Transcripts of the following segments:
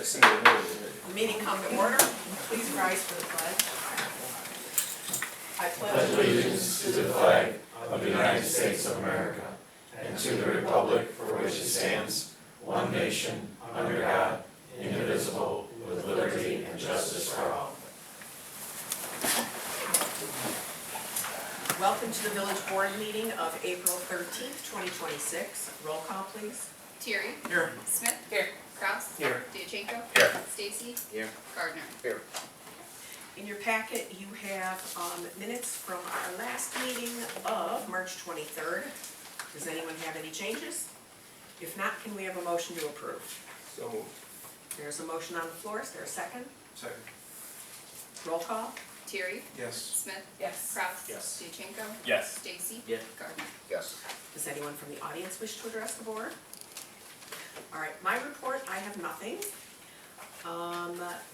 Meeting come to order. Please rise for the pledge. I pledge allegiance to the flag of the United States of America and to the republic for which it stands, one nation, under God, indivisible, with liberty and justice for all. Welcome to the village board meeting of April 13th, 2026. Roll call, please. Terry. Here. Smith. Here. Kraus. Here. Diachenko. Here. Stacy. Here. Gardner. Here. In your packet, you have minutes from our last meeting of March 23rd. Does anyone have any changes? If not, can we have a motion to approve? So moved. There's a motion on the floor. Is there a second? Second. Roll call. Terry. Yes. Smith. Yes. Kraus. Yes. Diachenko. Yes. Stacy. Yes. Gardner. Yes. Does anyone from the audience wish to address the board? All right, my report, I have nothing.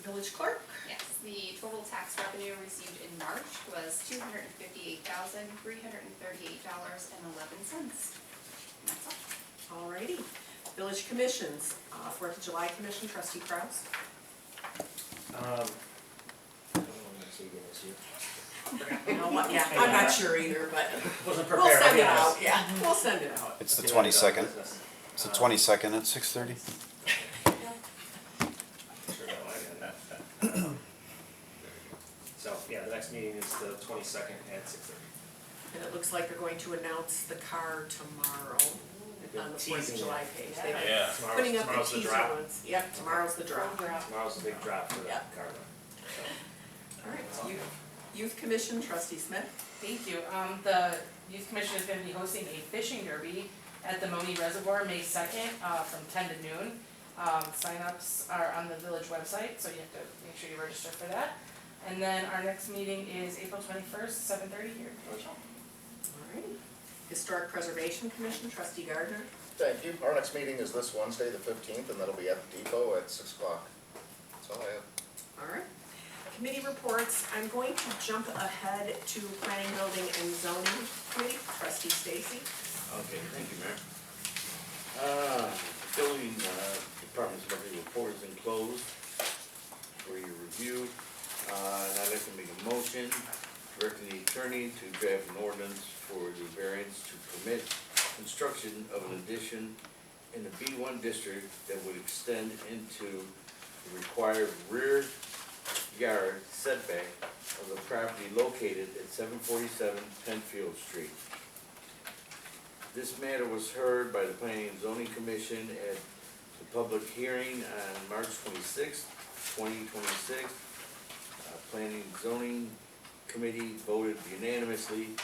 Village clerk? Yes, the total tax revenue received in March was $258,338.11. That's all. All righty. Village commissions, 4th of July commission, trustee Kraus. You know what, yeah, I'm not sure either, but Wasn't we'll prepared. send it out, yeah, we'll send it out. It's the 22nd. It's the 22nd at 6:30. So, yeah, the next meeting is the 22nd at 6:30. And it looks like they're going to announce the car tomorrow on the 4th of Teasing July it. page. Yeah. They're Yeah. putting up the Tomorrow's the teaser drop. ones. Yep, tomorrow's the drop. Tomorrow's the big drop for the Yep. car. All right, youth commission, trustee Smith. Thank you. The Youth Commission is going to be hosting a fishing derby at the Moni Reservoir May 2nd from 10 to noon. Sign-ups are on the village website, so you have to make sure you register for that. And then our next meeting is April 21st, 7:30 here at Village Hall. All righty. Historic preservation commission, trustee Gardner. Thank you. Our next meeting is this Wednesday, the 15th, and that'll be at the depot at 6 o'clock. That's all I have. All right. Committee reports, I'm going to jump ahead to planning, building, and zoning committee, trustee Stacy. Okay, thank you, Mayor. Building Department's monthly report is enclosed for your review. And I'd like to make a motion directing the attorney to draft an ordinance for the variance to permit construction of an addition in the B1 district that would extend into the required rear yard setback of the property located at 747 Penfield Street. This matter was heard by the Planning and Zoning Commission at the public hearing on March 26, 2026. Planning and Zoning Committee voted unanimously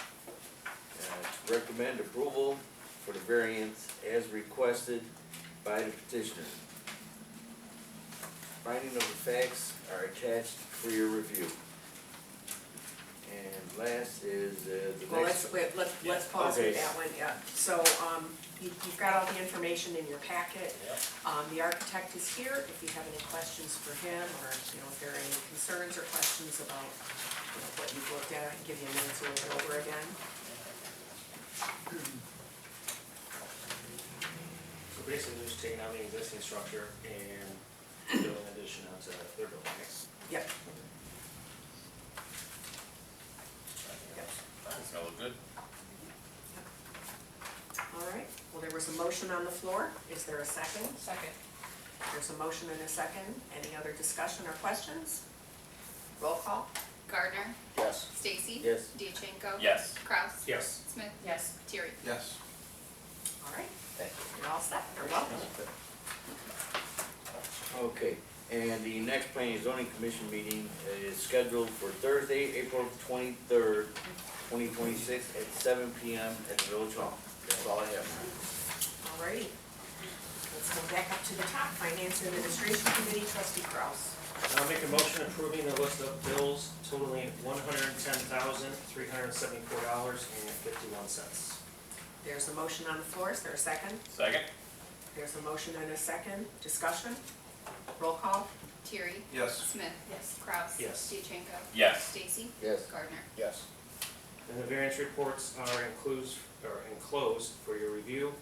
to recommend approval for the variance as requested by the petitioner. Finding of the facts are attached for your review. And last is the Well, next. let's pause Okay. with that one, yeah. So, you've got all the information in your packet. The architect is here, if you have any questions for him, or, you know, if there are any concerns or questions about, you know, what you've looked at, I can give you a minute to look it over again. So basically, they're just taking out the existing structure and building an addition onto their building. Yep. That's gonna look good. All right, well, there was a motion on the floor. Is there a second? Second. There's a motion and a second. Any other discussion or questions? Roll call. Gardner. Yes. Stacy. Yes. Diachenko. Yes. Kraus. Yes. Smith. Yes. Terry. Yes. All right, Thank you. you're all set. You're welcome. Okay, and the next Planning and Zoning Commission meeting is scheduled for Thursday, April 23rd, 2026 at 7 p.m. at the Village Hall. That's all I have. All righty. Let's go back up to the top. Finance and Administration Committee, trustee Kraus. I'll make a motion approving the list of bills totaling $110,374.51. There's a motion on the floor. Is there a second? Second? There's a motion and a second. Discussion? Roll call. Terry. Yes. Smith. Yes. Kraus. Yes. Diachenko. Yes. Stacy. Yes. Gardner. Yes. And the variance reports are enclosed for your review.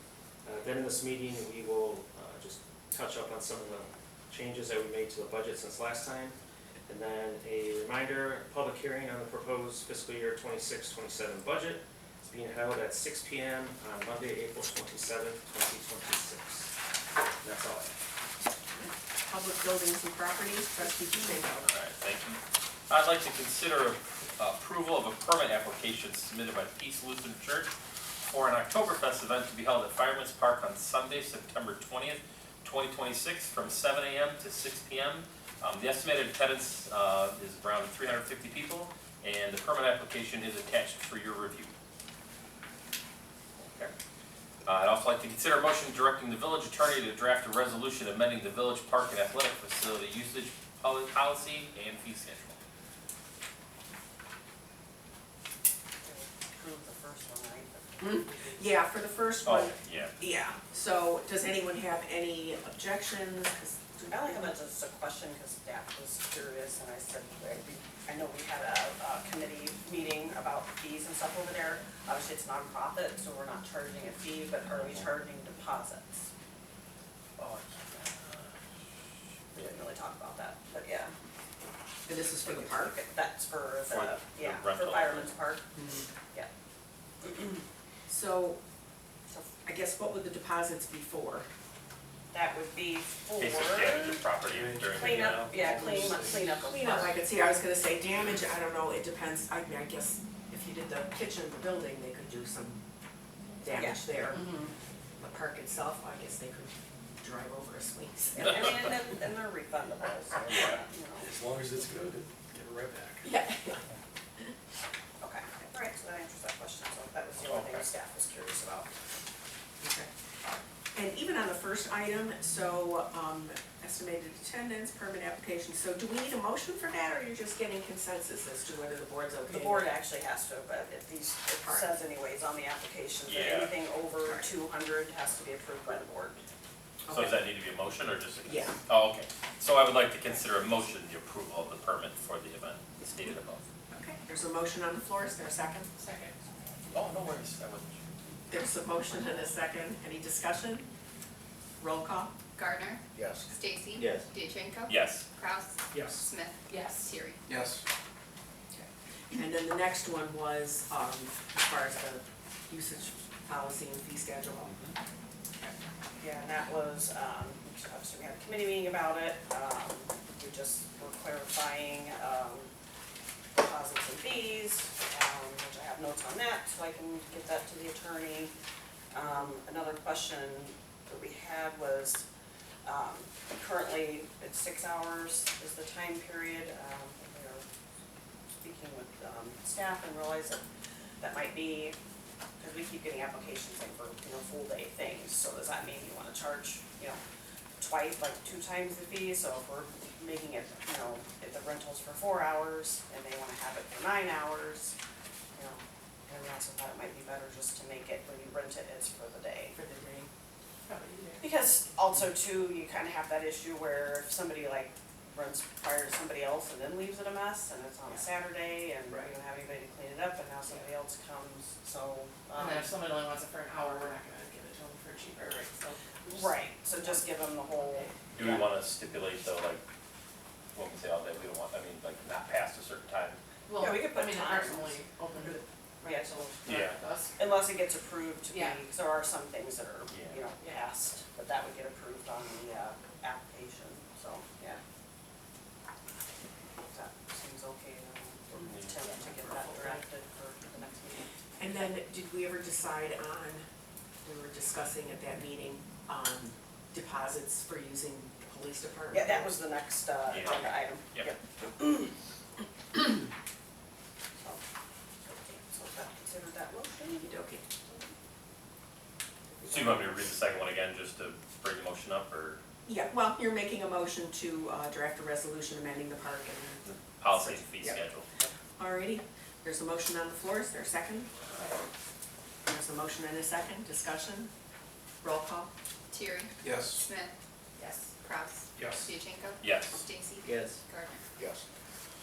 Then in this meeting, we will just touch up on some of the changes that we made to the budget since last time. And then a reminder, public hearing on the proposed fiscal year 26-27 budget is being held at 6 p.m. on Monday, April 27th, 2026. And that's all I have. Public buildings and properties, trustee Pacheco. All right, thank you. I'd like to consider approval of a permit application submitted by Peace Lutheran Church for an Oktoberfest event to be held at Fireman's Park on Sunday, September 20th, 2026, from 7 a.m. to 6 p.m. The estimated attendance is around 350 people, and the permit application is attached for your review. Okay. I'd also like to consider a motion directing the village attorney to draft a resolution amending the village park and athletic facility usage policy and fee schedule. Approve the first one, right? Yeah, for the first one, Yeah. yeah. So does anyone have any objections? 'Cause I only have just a question, because staff was curious, and I said, I know we had a committee meeting about fees and stuff over there. Obviously, it's nonprofit, so we're not charging a fee, but are we charging deposits? We didn't really talk about that, but yeah. And this is for the park? That's for For the, yeah, the rental. for Fireman's Park, yeah. So So I guess what would the deposits be for? that would be for Case of damage of property during the, cleanup, yeah, cleanup of Cleanup, I park. could see, I was gonna say damage, I don't know, it depends, I mean, I guess if you did the kitchen of the building, they could do some damage there. Mhm. The park itself, I guess they could drive over a swing set. And they're refundable, so, Yeah. you know. As long as it's good, get it right back. Yeah. Okay, all right, so that answers that question, so that was the only thing Okay. staff was curious about. Okay. And even on the first item, so, estimated attendance, permit application, so do we need a motion for that, or you're just getting consensus as to whether the board's okay? The board actually has to, but it Alright. says anyways on the application, that Yeah. anything over Alright. 200 has to be approved by the board. so does that need to be a motion or just a? Yeah. Oh, okay. So I would like to consider a motion the approval of the permit for the event stated above. Okay, there's a motion on the floor, is there a second? Second. Oh, no worries, I wasn't sure. There's a motion and a second, any discussion? Roll call? Gardner, Yes. Stacy. Yes. Diachenko. Yes. Kraus, Yes. Smith, Yes. Terry. Yes. And then the next one was, as far as the usage policy and fee schedule. Yeah, and that was, obviously we had a committee meeting about it, we just were clarifying, deposits and fees, which I have notes on that, so I can get that to the attorney. Another question that we had was, currently it's 6 hours is the time period, we were speaking with, staff and realized that that might be, because we keep getting applications like for, full day things, so does that mean you wanna charge, twice, like 2 times the fee? So if we're making it, if the rental's for 4 hours and they wanna have it for 9 hours, then we also thought it might be better just to make it, when you rent it, it's for the day. For the day. Probably easier. Because also too, you kinda have that issue where if somebody like runs prior to somebody else and then leaves it a mess, and it's on a Saturday, and we don't have anybody to clean it up, and now somebody else comes, so, And then if someone only wants it for an hour, we're not gonna give it to them for cheaper, right, so. right, so just give them the whole, Do we wanna stipulate though, like, when we say all day, we don't want, I mean, like, not past a certain time? Well, Yeah, we could put I mean, the park's times. only open yeah, until Yeah. dusk. unless it gets approved to be, Yeah. because there are some things that are, Yeah. passed, but that would get approved on the, application, so, yeah. That seems okay, then we'll attempt to get that drafted for the next meeting. And then, did we ever decide on, we were discussing at that meeting, deposits for using the police department? Yeah, that was the next, agenda item. Yep. So that, consider that motion. Okey-dokey. So you want me to read the second one again, just to bring the motion up, or Yeah, well, you're making a motion to, draft a resolution amending the park and, policy and fee Yep. schedule? alrighty, there's a motion on the floor, is there a second? There's a motion and a second, discussion, roll call? Terry. Yes. Smith, Yes. Kraus. Yes. Diachenko. Yes. Stacy. Yes. Gardner. Yes.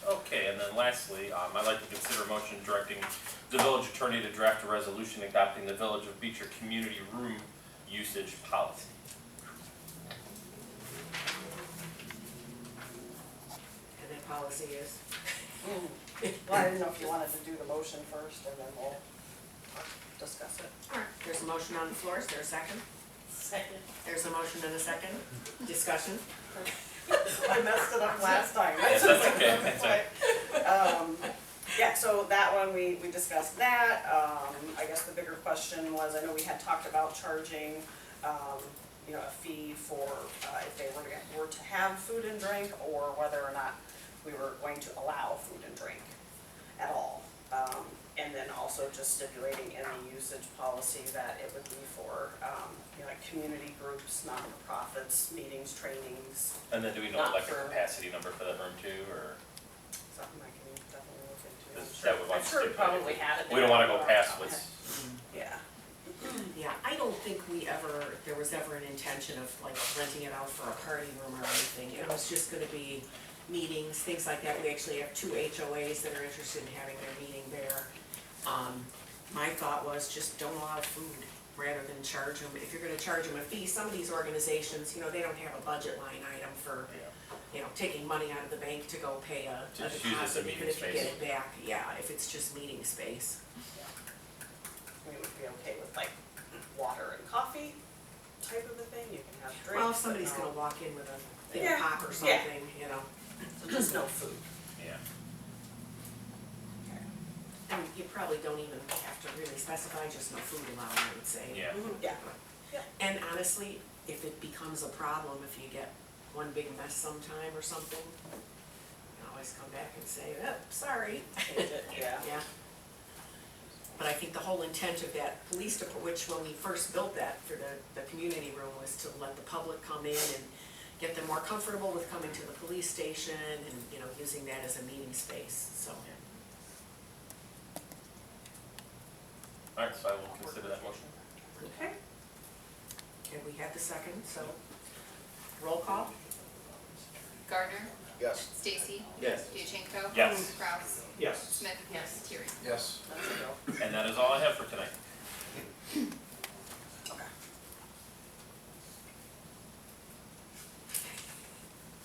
Okay, and then lastly, I'd like to consider a motion directing the village attorney to draft a resolution adopting the Village of Beecher community room usage policy. policy is. Well, I didn't know if you wanted to do the motion first and then we'll discuss it. All right, there's a motion on the floor, is there a second? Second. There's a motion and a second, discussion. I messed it up last time. Yes, that's okay, that's okay. Yeah, so that one, we discussed that. I guess the bigger question was, I know we had talked about charging, you know, a fee for, if they were to have food and drink, or whether or not we were going to allow food and drink at all. And then also just stipulating in the usage policy that it would be for, you know, like community groups, non-profits, meetings, trainings, And then do we know Not like the for- capacity number for that room too, or something I can definitely look into. is that what I'm sure it probably had it. we don't wanna go there. past what's, Yeah. Yeah, I don't think there was ever an intention of like renting it out for a party room or anything. It was just gonna be meetings, things like that. We actually have 2 HOAs that are interested in having their meeting there. My thought was just don't allow food rather than charge them. If you're gonna charge them a fee, some of these organizations, you know, they don't have a budget line item for, you know, taking money out of the bank to go pay a Just use it as a deposit, meeting even if you get space. it back. Yeah, if it's just meeting space. We would be okay with like water and coffee type of a thing, you can have drinks. Well, if but somebody's no- gonna walk in with a thing Yeah, of pop or yeah. something, you know. So just no food. yeah. And you probably don't even have to really specify, just no food allowed, I would say. Yeah. Yeah. And honestly, if it becomes a problem, if you get one big mess sometime or something, you can always come back and say, oh, sorry. Change it, yeah. Yeah. But I think the whole intent of that police department, which when we first built that for the community room, was to let the public come in and get them more comfortable with coming to the police station and, you know, using that as a meeting space, so. Alright, so I will consider that motion. Okay. And we had the second, so roll call? Gardner, Yes. Stacy, Yes. Diachenko. Yes. Kraus, Yes. Smith. Yes. Terry. Yes. That's a go. And that is all I have for tonight. Okay.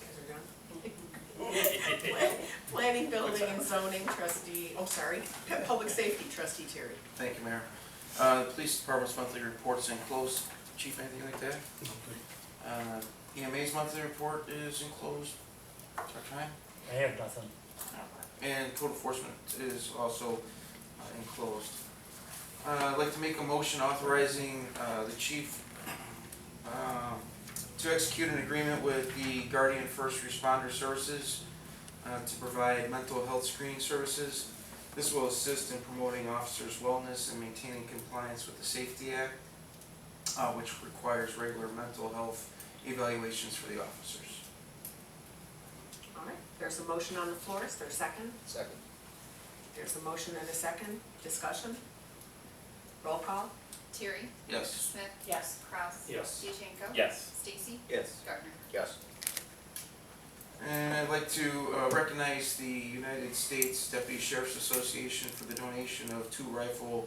You guys are done? Planning, building, and zoning trustee, oh, sorry, public safety trustee Terry. Thank you, Mayor. The police department's monthly report's enclosed. Chief, anything like that? EMA's monthly report is enclosed. Dr. Heim? I have nothing. And code enforcement is also enclosed. I'd like to make a motion authorizing the chief to execute an agreement with the Guardian First Responder Services to provide mental health screening services. This will assist in promoting officers' wellness and maintaining compliance with the Safety Act, which requires regular mental health evaluations for the officers. All right, there's a motion on the floor, is there a second? Second. There's a motion and a second, discussion? Roll call? Terry. Yes. Smith. Yes. Kraus. Yes. Diachenko. Yes. Stacy. Yes. Gardner. Yes. And I'd like to recognize the United States Deputy Sheriff's Association for the donation of 2 rifle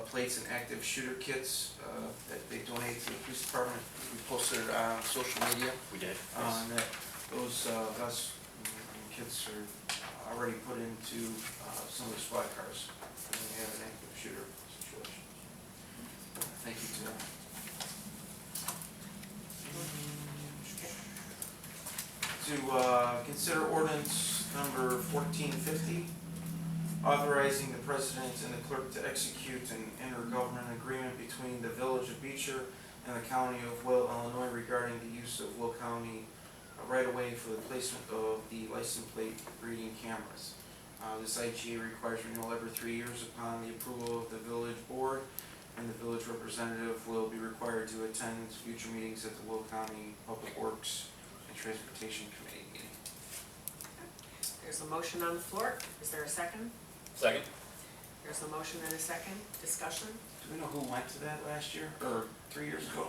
plates and active shooter kits that they donate to the police department. We posted it on social media. We did. And that those vests and kits are already put into some of the squad cars when they have an active shooter situation. Thank you to them. To consider ordinance number 1450, authorizing the president and the clerk to execute an intergovernmental agreement between the village of Beecher and the county of Will, Illinois regarding the use of Will County right-of-way for the placement of the license plate reading cameras. This IGA requires renewal every 3 years upon the approval of the village board, and the village representative will be required to attend future meetings at the Will County Public Works and Transportation Committee meeting. There's a motion on the floor, is there a second? Second? There's a motion and a second, discussion? Do we know who went to that last year, or 3 years ago?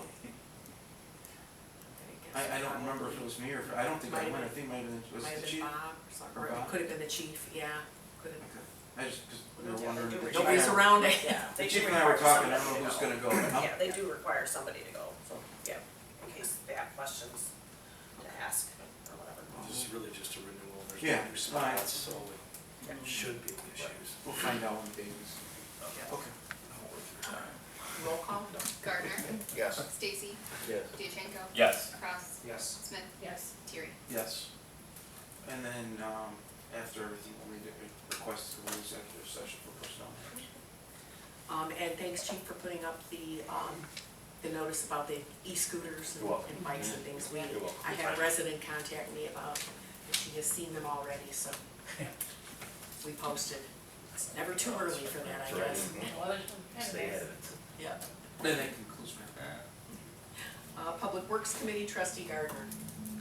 I don't remember if it was me or, I don't think I went, I think it might have been, was Might it have the been chief? Bob or something, Or or it Bob? could have been the chief, yeah, could have. Okay. I just, cause we were Yeah, wondering. they do the chief Nobody's and I- around it. Yeah. The they chief do and I were require talking, I don't know somebody who's to gonna go, huh? Yeah, they do require somebody to go, so, yeah, in case they have questions to ask or whatever. This is really just a renewal, there's Yeah, response, so it should be issues. we'll find out when the baby's. Okay. Okay. Roll call? Gardner, Yes. Stacy, Yes. Diachenko, Yes. Kraus, Yes. Smith, Yes. Terry. Yes. And then, after everything, we'll need to request a executive session for personnel matters. And thanks, Chief, for putting up the notice about the e-scooters You're welcome. and bikes and things. You're welcome. I had a resident contact me about, and she has seen them already, so we posted. It's never too early for that, I guess. Well, there's some kind of Stay ahead nice. of it. Yeah. Then that concludes my. Public Works Committee, Trustee Gardner.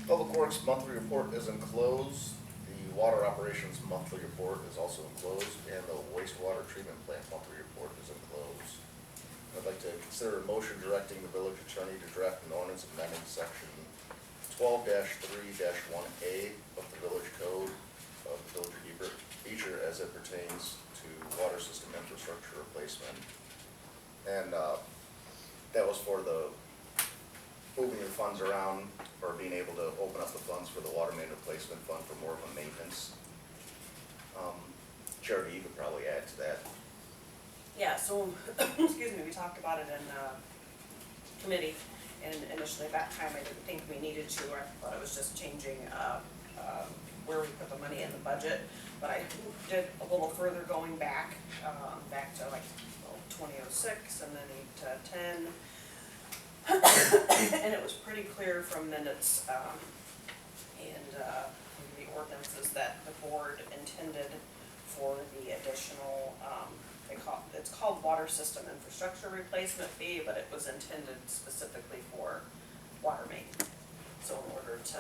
Public Works monthly report is enclosed. The water operations monthly report is also enclosed, and the wastewater treatment plant monthly report is enclosed. I'd like to consider a motion directing the village attorney to draft an ordinance amending section 12-3-1A of the village code of the village of Beecher as it pertains to water system infrastructure replacement. And that was for the moving the funds around, or being able to open up the funds for the water main replacement fund for more of a maintenance. Charity, you could probably add to that. Yeah, so, excuse me, we talked about it in, committee, and initially at that time I didn't think we needed to, I thought it was just changing, where we put the money in the budget. But I did a little further going back, back to like 2006 and then 8 to 10. And it was pretty clear from minutes, and the ordinances that the board intended for the additional, it's called water system infrastructure replacement fee, but it was intended specifically for water main. So in order to,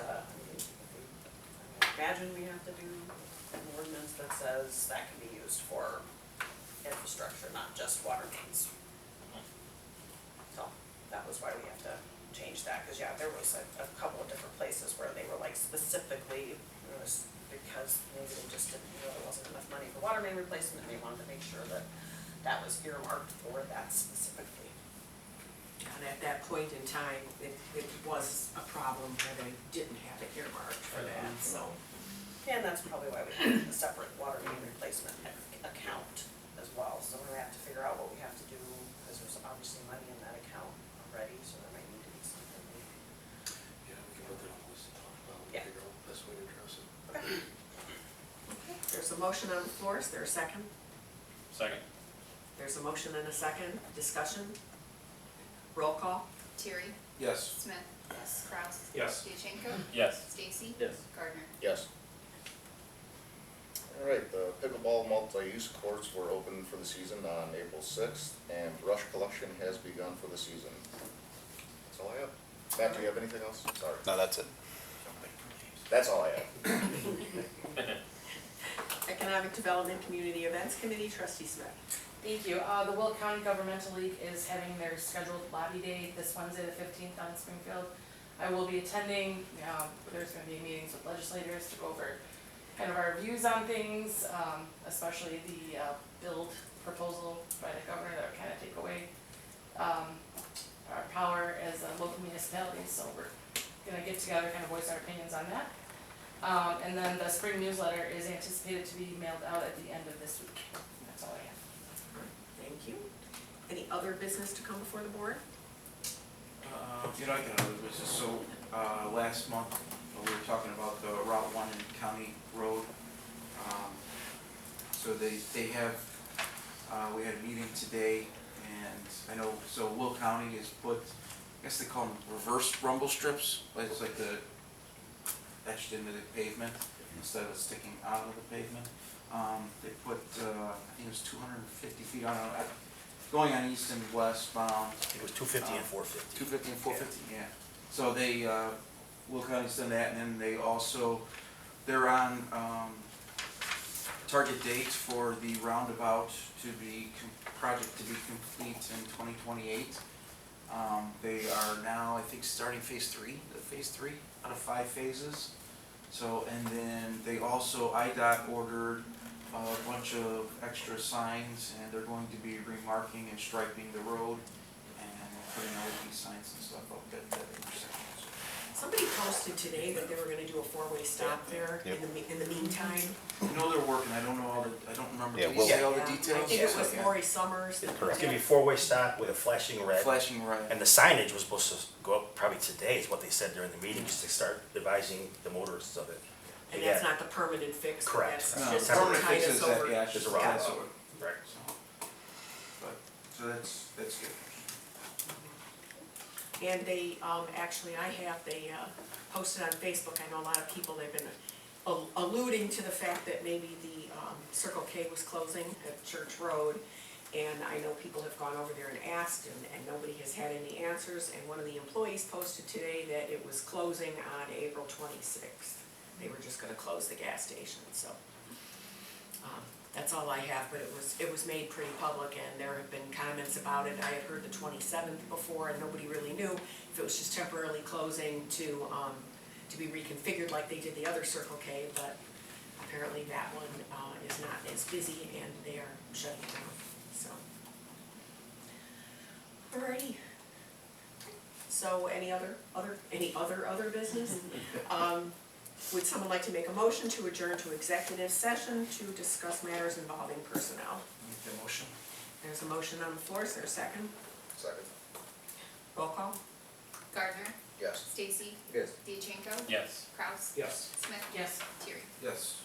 imagine we have to do an ordinance that says that can be used for infrastructure, not just water mains. So that was why we have to change that, because yeah, there was a couple of different places where they were like specifically, it was because maybe they just didn't, there wasn't enough money for water main replacement, and they wanted to make sure that that was earmarked for that specifically. And at that point in time, it was a problem where they didn't have it earmarked for that, so. And that's probably why we have a separate water main replacement account as well, so we have to figure out what we have to do, because there's obviously money in that account already, so there might need to be something. Yeah, we can put that on the list and talk about, Yeah. figure out the best way to address it. There's a motion on the floor, is there a second? Second. There's a motion and a second, discussion? Roll call? Terry, Yes. Smith, yes, Kraus, Yes. Diachenko, Yes. Stacy, Yes. Gardner. Yes. All right, the pickleball multi-use courts were open for the season on April 6th, and brush collection has begun for the season. That's all I have. Matt, do you have anything else? Sorry. No, that's it. That's all I have. Economic Development Community Events Committee, Trustee Smith. Thank you. The Will County Governmental League is having their scheduled lobby day this Wednesday, the 15th on Springfield. I will be attending. There's going to be meetings with legislators to go over kind of our views on things, especially the build proposal by the governor that would kind of take away our power as a local municipality. So we're going to get together, kind of voice our opinions on that. And then the spring newsletter is anticipated to be mailed out at the end of this week. That's all I have. Thank you. Any other business to come before the board? I got other business. So, last month, we were talking about the Route 1 and County Road. So they have, we had a meeting today, and I know, so Will County has put, I guess they call them reverse rumble strips, but it's like the etched into the pavement instead of sticking out of the pavement. They put, I think it was 250 feet, I don't know, going on east and west bound. It was 250 and 450. 250 and 450, yeah. So they, Will County's done that, and then they also, they're on target dates for the roundabout to be, project to be complete in 2028. They are now, I think, starting phase 3 out of 5 phases. So, and then they also, IDOT ordered a bunch of extra signs, and they're going to be remarking and striping the road and putting LED signs and stuff up at that intersection. Somebody posted today that they were gonna do a four-way stop there Yep. in the meantime. I know they're working, I don't know all the, I don't remember, Yeah, did you we'll- say all the Yeah, details? I think it was Okay. Lori Summers. that- It's gonna be a four-way stop with a flashing red. Flashing red. And the signage was supposed to go up probably today, is what they said during the meeting, just to start advising the motorists of it. And Yeah. that's not the permanent fix, but Correct. that's No, just the to permanent tide fix us is that, over. yeah, There's a just rock. that's what, Right. so that's good. And they, actually, they posted on Facebook, I know a lot of people, they've been alluding to the fact that maybe the, Circle K was closing at Church Road. And I know people have gone over there and asked, and nobody has had any answers, and one of the employees posted today that it was closing on April 26th. They were just gonna close the gas station, so. That's all I have, but it was made pretty public, and there have been comments about it. I had heard the 27th before, and nobody really knew if it was just temporarily closing to be reconfigured like they did the other Circle K, but apparently that one is not as busy, and they are shutting down, so. Alrighty. So any other business? Would someone like to make a motion to adjourn to executive session to discuss matters involving personnel? Make the motion. There's a motion on the floor, is there a second? Second. Roll call? Gardner, Yes. Stacy, Yes. Diachenko, Yes. Kraus, Yes. Smith, Yes. Terry. Yes.